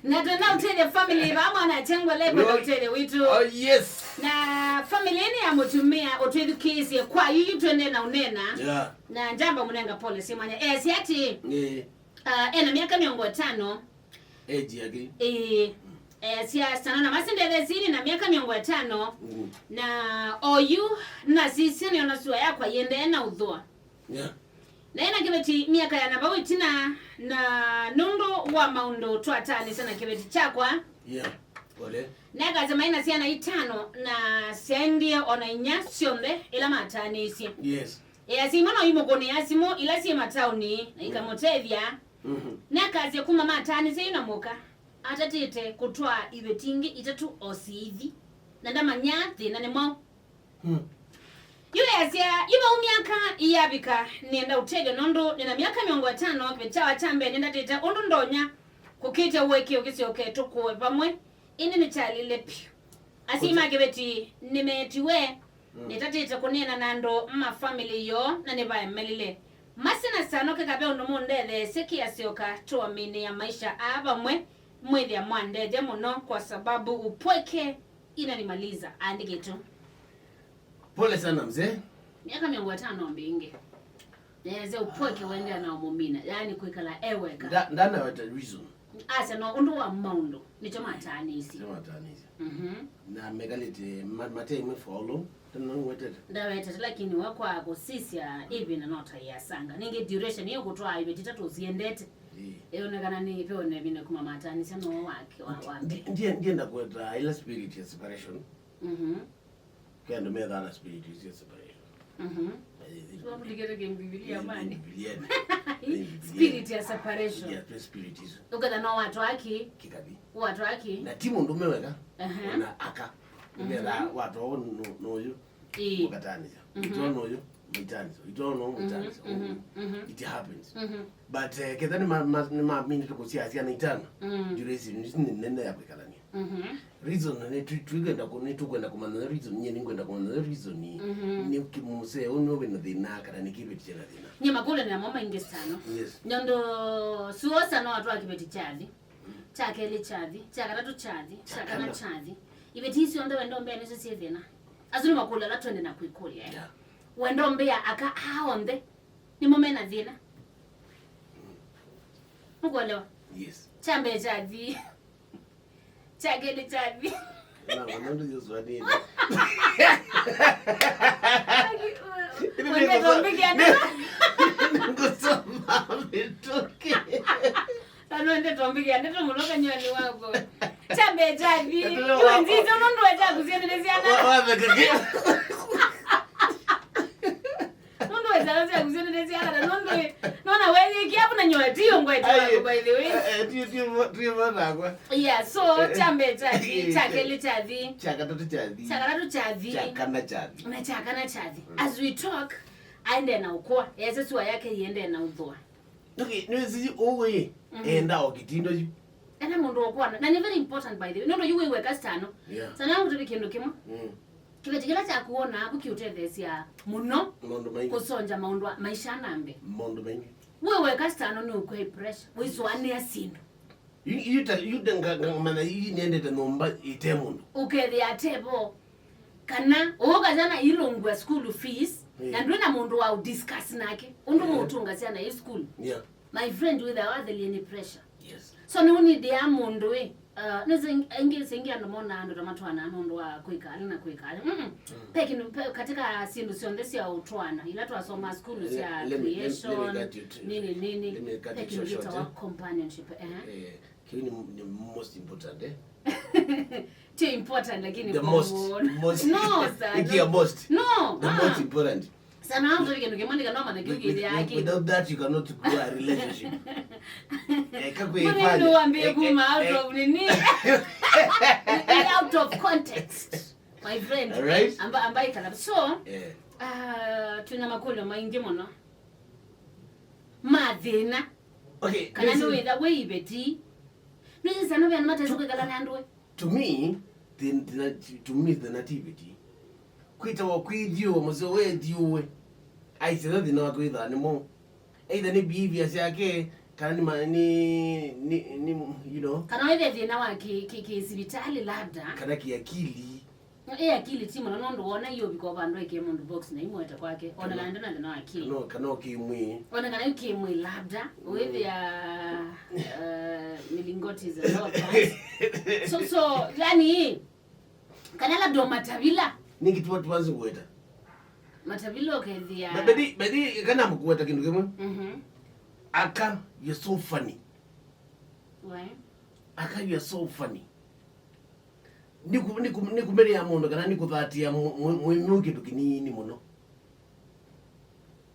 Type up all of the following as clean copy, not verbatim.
Na tuna utele family bama na chengwa lebo na utele witu. Oh yes. Na family ni ya mutumia utele kisi kwa yuyu tuende na unena. Yeah. Na njamba munenga pole simanya. Siati. Na miaka 5. Age yake. Siya sana na masindele zini na miaka 5. Na oyu na sisi ni onasuwa ya kwa yende na udhua. Yeah. Na ina kibeti miaka ya nabawu itina na nundo wa maundo tuatani sana kibeti chakwa. Yeah. Pole. Na kazama ina siya na 5 na siendi ona inya sionde ila matani isi. Yes. Simona yimogoni yasimo ila siya matauni na ikamotevya. Na kazi ya kuma matani siya inamoka. Atatite kutua ivetingi itatu osivi. Na ndama nyathi na nemo. Yule asia iba umiaka iyabika nenda utege nondo nina miaka 5 kibetawa chambe nenda teta ondo ndonya kukita uweke ukisi oketo kuwe pamwe ini ni chali lepi asima kibeti nimetiwe nitatita kunena nando mma family yo na nibaye melile masina sano kekabe unomondele seki asioka tuamini ya maisha abamwe mwezi ya mwandede muno kwa sababu upweke inanimaliza andike tu. Pole sana mzee. Miaka 5 mbinge. Neze upweke wende na umumina. Yani kuikala eweka. Ndana wata reason. Asa no undu wa maundo. Nicho matani isi. Nicho matani isi. Na megalite mate ime follow. Tano wetet. Da wetet lakini wakwa ako sisi ya even not ya sanga. Ninge duration hiyo kutoa iveti tatu usiendete. Eonekana ni peone bine kuma matani sano wake wapi. Ndiye ndakweta ila spirit ya separation. Kendo me dana spirit is separation. Tuwapulikete game Biblia mani. Spirit ya separation. Yeah, spirit is. Ukada no watu waki. Kikabi. Watu waki. Na timu ndo meweka. Na aka. Mbela watu noyo. Ukataniza. Ito noyo. Mitanizo. Ito no mitanizo. It happens. But kedani ma mini tukusia asiana itana. Juresi nenda ya kwekalani. Reason ne twigenda kwenda kumana reason nyeni ngwenda kumana reason ni kimuse ono bino dinaka na nikibeti chena dina nyema kule na mama ingesano. Yes. Nyondo suosa no watu akibeti chavi chakele chavi chakatatu chavi chakana chavi ibeti isi onda wendo mbea niso siedena azuri makula la twende na kuikuli yeah. Wendo mbea aka aonde ni momena dina Mugolewa. Yes. Chambe chavi chakele chavi na mwanangu Yesu adini Wende tombiki anda ngosoma mitoke Wende tombiki anda tumuloka nywani wako chambe chavi iwe nzizo nondo wacha kuziendelezana nondo wacha kuziendelezana na nondo nona wewe kiapo na nywati yo ngwa itawa by the way tiyo nakwa yeah so chambe chavi chakele chavi chakatatu chavi chakana chavi na chakana chavi as we talk aende na ukwa yese suwa yake iende na udhua okay niwezi owe enda okitindo ji ana mundu okwana na ni very important by the way nondo yuwe weka stano sana yangu tubikindu kimo kibetikira cha kuona kukiutethesia muno kusonja maundu maisha nambe mondo mengi wewe kastano ni ukwe pressure wiswane asindu yudenga mana yinende nomba itemundu ukethe atebo kana okazana ilongwa school fees na ndona mundu wa discuss nake undu mutunga sana i school yeah my friend with any pressure yes so ni uni dia mundu we ingia ndo mona ndo tamatwana mundu wa kuikala na kuikala peki katika sindu sionde ya utwana ila twasoma school ya creation nini peki ndo wa companionship kini ni most important too important lakini the most no sir the most no the most important sana ndo kile ngemandika noma na kile yake without that you cannot grow a relationship kakwe ambie kuma out of nini out of context my friend right? ambaye kana so tuna makolo maingi mono madina okay kana no ida we ibeti nini sana bya matazuke kala nandwe to me the nativity kwita wa kwidio muzo we diwe aisera dina wa kwitha ni mo either ni behavior yake kana ni you know kana ile thina wa hospitali labda kana kiakili akili timu na ndo ona hiyo biko vandu ike mundu box na imweta kwake ona kana ndo na akili kana kimwi ona kana kimwi labda with ya milingoti za zote so yani kana labda matavila ni kitu watu wanzi kuweta matavila okethia badi kana mkuweta kindu kimwe aka you're so funny why aka you're so funny nikumere ya mundu kana nikuthatia mwe kindu kinini muno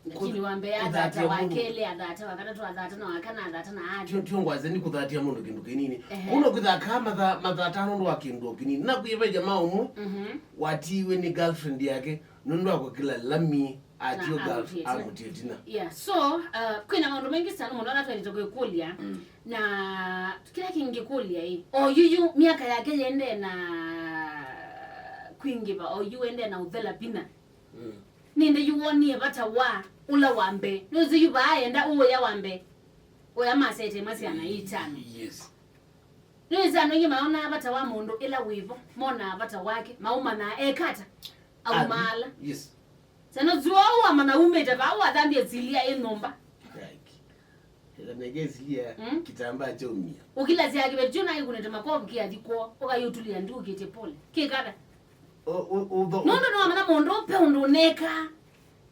lakini wambe athata wakele athata wakatatu athata na wakana athata na aje tiongwaze nikuthatia mundu kindu kinini uno kuthaka mathata ndo wakindu kinini na kuiva jamaa umu watiwe ni girlfriend yake nundu akokila lami atio girlfriend amutietina yeah so kwina maundu mengi sana mundu anatwalitoke kulia na kila kingi kulia hii yuyu miaka yake yende na kwingiva yu ende na uthela pina ninde yuwonie bata wa ula wambe nuzi yuba enda uwe ya wambe oya masete masiana itano yes nuzi anongi maona bata wa mundu ila wivo mona bata wake mauma na ekata au mala yes sana zuwa manaume tabawa dhambi zilia enomba negezia kitambaa cha umia ukila ziage betuna ikunete makobu kiadiko okayutulia nduke tepole kikada no amana mundu pe unduneka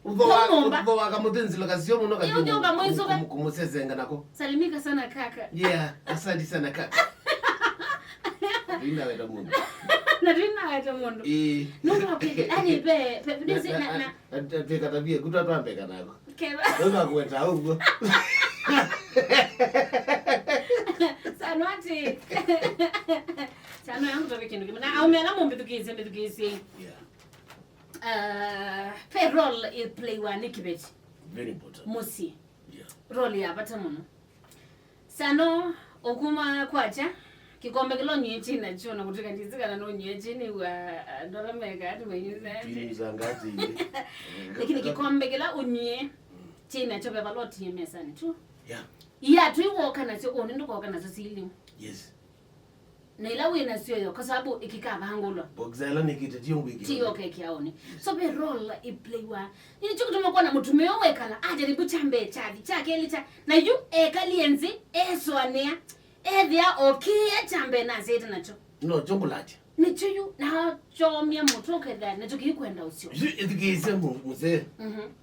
udho akamutenzi lokazio muno kajumu kumusezenga nako salimika sana kaka yeah asante sana kaka weta mundu nundu apike ani pe desi na peka tabia kutu twambeka nako keba ndo akueta huko sanwati sanu yangu tobe kindu na aume na mombe tukize yeah payroll is play wa Niki beti very important musi yeah role ya bata muno sano okuma kwacha kikombe kilo nyeti na chona kutoka ndizika na nyeti ni wa dola mega ati mwenyewe pili ngazi ile lakini kikombe kila unye china chobe baloti yemesani tu yeah tu iwoka na sio ndo kwa kana sasili yes na ila wina sio yo kwa sababu ikikaba hangulwa boxela nikitetie ngwiki tio kekiaone so be role I play wa ni chuko tumekuwa na mtume wewe kala ajaribu chambe chavi chake licha na yu ekalienzi eswania thia okay chambe na zeta nacho no chombulaje ni chuyu na chomia mutoke da na tukikwenda usio edikise muze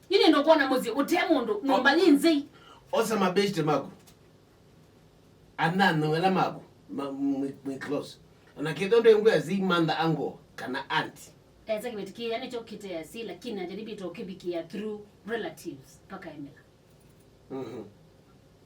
yini ndo kuona muzi utemundu nombalinzi osa mabeshte mako anano wala mako my close na kidondo ngwe zimanda ango kana anti eza kibetiki yani chokite ya si lakini ajaribu itoke bikia through relatives paka emela